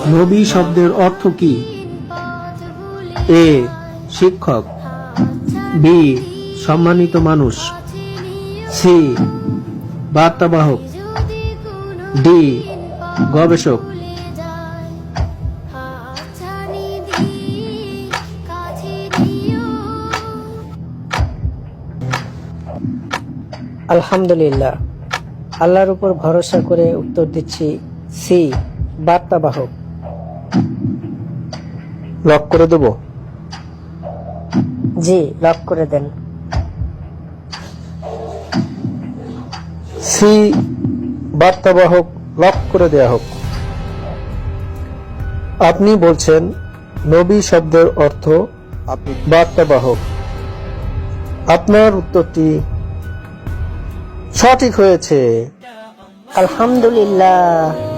নবী শব্দের অর্থ কি? এ. শিক্ষক, বি. সম্মানিত মানুষ, সি. বার্তাবাহক, ডি. গবেষক। আলহামদুলিল্লাহ, আল্লাহর উপর ভরসা করে উত্তর দিচ্ছি সি, বার্তাবাহক। লক করে দেব? জি, লক করে দেন। সি, বার্তাবাহক লক করে দেয়া হোক। আপনি বলছেন নবী শব্দের অর্থ বার্তাবাহক। আপনার উত্তরটি সঠিক হয়েছে। আলহামদুলিল্লাহ।